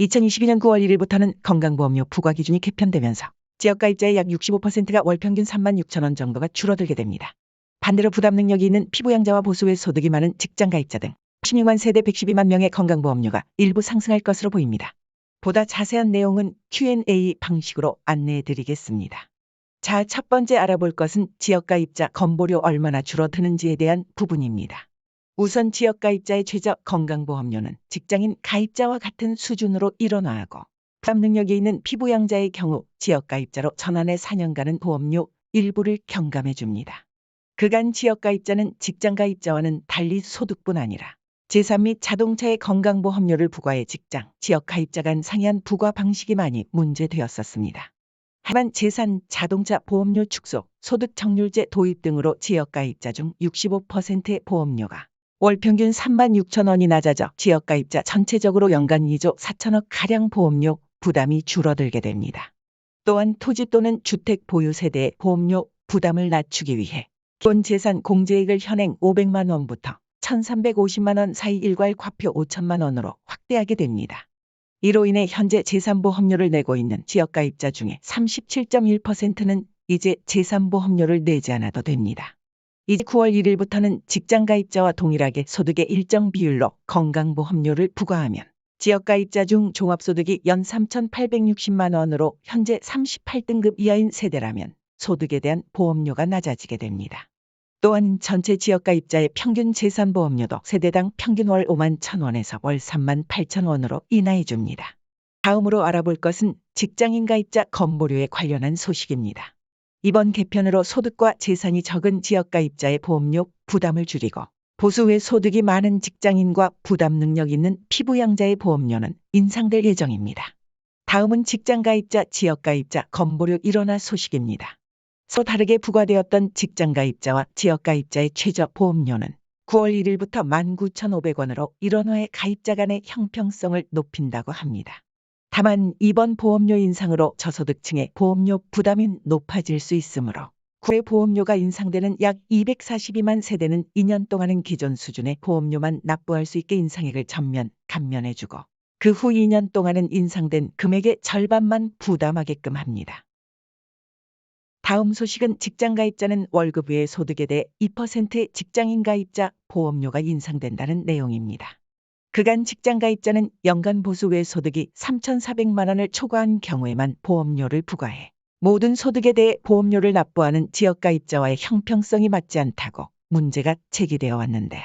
2022년 9월 1일부터는 건강보험료 부과 기준이 개편되면서 지역가입자의 약 65%가 월 평균 36,000원 정도가 줄어들게 됩니다. 반대로 부담 능력이 있는 피부양자와 보수의 소득이 많은 직장가입자 등 16만 세대 112만 명의 건강보험료가 일부 상승할 것으로 보입니다. 보다 자세한 내용은 Q&A 방식으로 안내해 드리겠습니다. 자, 첫 번째 알아볼 것은 지역가입자 건보료 얼마나 줄어드는지에 대한 부분입니다. 우선 지역가입자의 최저 건강보험료는 직장인 가입자와 같은 수준으로 일원화하고 부담 능력이 있는 피부양자의 경우 지역가입자로 전환해 4년간은 보험료 일부를 경감해 줍니다. 그간 지역가입자는 직장가입자와는 달리 소득뿐 아니라 재산 및 자동차의 건강보험료를 부과해 직장, 지역가입자 간 상이한 부과 방식이 많이 문제되었었습니다. 하지만 재산, 자동차 보험료 축소, 소득 정률제 도입 등으로 지역가입자 중 65%의 보험료가 월 평균 36,000원이 낮아져 지역가입자 전체적으로 연간 2조 4천억 가량 보험료 부담이 줄어들게 됩니다. 또한 토지 또는 주택 보유 세대의 보험료 부담을 낮추기 위해 기본 재산 공제액을 현행 500만 원부터 1,350만 원 사이 일괄 과표 5천만 원으로 확대하게 됩니다. 이로 인해 현재 재산보험료를 내고 있는 지역가입자 중에 37.1%는 이제 재산보험료를 내지 않아도 됩니다. 이제 9월 1일부터는 직장가입자와 동일하게 소득의 일정 비율로 건강보험료를 부과하면 지역가입자 중 종합소득이 연 3,860만 원으로 현재 38등급 이하인 세대라면 소득에 대한 보험료가 낮아지게 됩니다. 또한 전체 지역가입자의 평균 재산보험료도 세대당 평균 월 5만 1,000원에서 월 3만 8천 원으로 인하해 줍니다. 다음으로 알아볼 것은 직장인 가입자 건보료에 관련한 소식입니다. 이번 개편으로 소득과 재산이 적은 지역가입자의 보험료 부담을 줄이고 보수의 소득이 많은 직장인과 부담 능력 있는 피부양자의 보험료는 인상될 예정입니다. 다음은 직장가입자, 지역가입자 건보료 일원화 소식입니다. 서로 다르게 부과되었던 직장가입자와 지역가입자의 최저 보험료는 9월 1일부터 19,500원으로 일원화해 가입자 간의 형평성을 높인다고 합니다. 다만 이번 보험료 인상으로 저소득층의 보험료 부담이 높아질 수 있으므로 9회 보험료가 인상되는 약 242만 세대는 2년 동안은 기존 수준의 보험료만 납부할 수 있게 인상액을 전면 감면해주고 그 후 2년 동안은 인상된 금액의 절반만 부담하게끔 합니다. 다음 소식은 직장가입자는 월급 외의 소득에 대해 2%의 직장인가입자 보험료가 인상된다는 내용입니다. 그간 직장가입자는 연간 보수 외 소득이 3,400만 원을 초과한 경우에만 보험료를 부과해 모든 소득에 대해 보험료를 납부하는 지역가입자와의 형평성이 맞지 않다고 문제가 제기되어 왔는데요.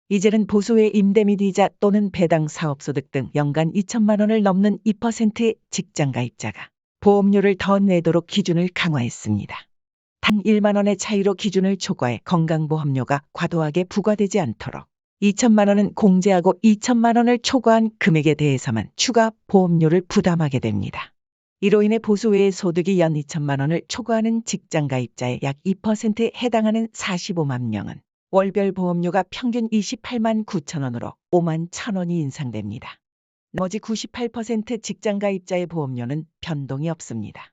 이제는 보수 외 임대 및 이자 또는 배당 사업소득 등 연간 2천만 원을 넘는 2%의 직장가입자가 보험료를 더 내도록 기준을 강화했습니다. 단 1만 원의 차이로 기준을 초과해 건강보험료가 과도하게 부과되지 않도록 2천만 원은 공제하고 2천만 원을 초과한 금액에 대해서만 추가 보험료를 부담하게 됩니다. 이로 인해 보수 외의 소득이 연 2천만 원을 초과하는 직장가입자의 약 2%에 해당하는 45만 명은 월별 보험료가 평균 28만 9천 원으로 5만 1천 원이 인상됩니다. 나머지 98% 직장가입자의 보험료는 변동이 없습니다.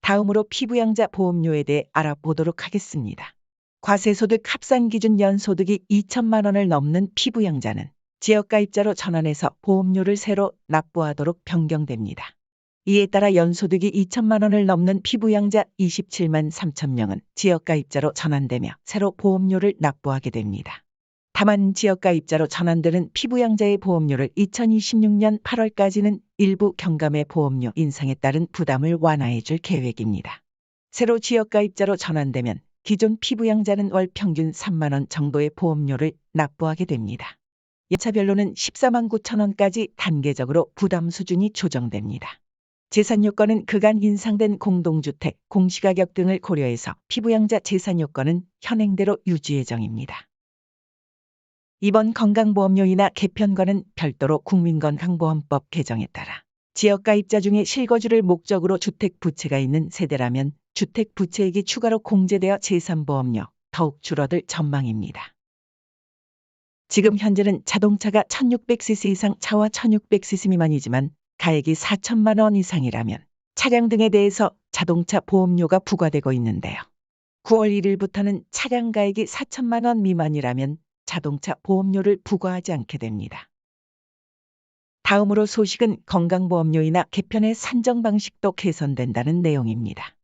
다음으로 피부양자 보험료에 대해 알아보도록 하겠습니다. 과세소득 합산기준 연소득이 2천만 원을 넘는 피부양자는 지역가입자로 전환해서 보험료를 새로 납부하도록 변경됩니다. 이에 따라 연소득이 2천만 원을 넘는 피부양자 27만 3천 명은 지역가입자로 전환되며 새로 보험료를 납부하게 됩니다. 다만 지역가입자로 전환되는 피부양자의 보험료를 2026년 8월까지는 일부 경감의 보험료 인상에 따른 부담을 완화해 줄 계획입니다. 새로 지역가입자로 전환되면 기존 피부양자는 월 평균 3만 원 정도의 보험료를 납부하게 됩니다. 연차별로는 14만 9천 원까지 단계적으로 부담 수준이 조정됩니다. 재산 요건은 그간 인상된 공동주택, 공시가격 등을 고려해서 피부양자 재산 요건은 현행대로 유지 예정입니다. 이번 건강보험료 인하 개편과는 별도로 국민건강보험법 개정에 따라 지역가입자 중에 실거주를 목적으로 주택부채가 있는 세대라면 주택부채액이 추가로 공제되어 재산보험료 더욱 줄어들 전망입니다. 지금 현재는 자동차가 1600cc 이상 차와 1600cc 미만이지만 가액이 4천만 원 이상이라면 차량 등에 대해서 자동차 보험료가 부과되고 있는데요. 9월 1일부터는 차량 가액이 4천만 원 미만이라면 자동차 보험료를 부과하지 않게 됩니다. 다음으로 소식은 건강보험료이나 개편의 산정 방식도 개선된다는 내용입니다.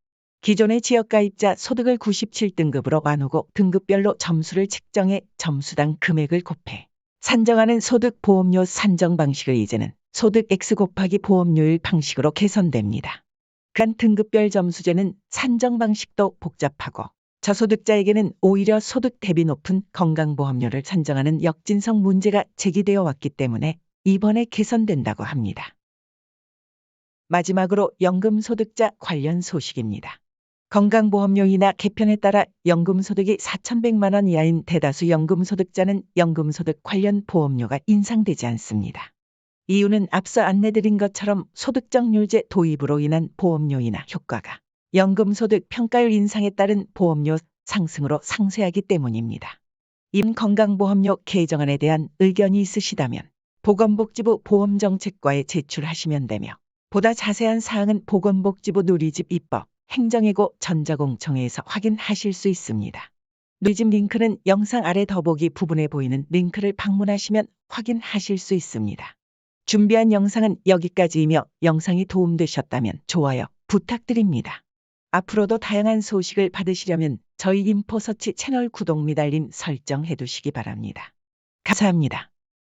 기존의 지역가입자 소득을 97등급으로 나누고 등급별로 점수를 측정해 점수당 금액을 곱해 산정하는 소득보험료 산정 방식을 이제는 소득 X 곱하기 보험료율 방식으로 개선됩니다. 간 등급별 점수제는 산정 방식도 복잡하고 저소득자에게는 오히려 소득 대비 높은 건강보험료를 산정하는 역진성 문제가 제기되어 왔기 때문에 이번에 개선된다고 합니다. 마지막으로 연금소득자 관련 소식입니다. 건강보험료이나 개편에 따라 연금소득이 4,100만 원 이하인 대다수 연금소득자는 연금소득 관련 보험료가 인상되지 않습니다. 이유는 앞서 안내드린 것처럼 소득정률제 도입으로 인한 보험료이나 효과가 연금소득 평가율 인상에 따른 보험료 상승으로 상쇄하기 때문입니다. 이번 건강보험료 개정안에 대한 의견이 있으시다면 보건복지부 보험정책과에 제출하시면 되며 보다 자세한 사항은 보건복지부 누리집 입법 행정예고 전자공청회에서 확인하실 수 있습니다. 누리집 링크는 영상 아래 더보기 부분에 보이는 링크를 방문하시면 확인하실 수 있습니다. 준비한 영상은 여기까지이며 영상이 도움되셨다면 좋아요 부탁드립니다. 앞으로도 다양한 소식을 받으시려면 저희 인포서치 채널 구독 및 알림 설정해 두시기 바랍니다. 감사합니다.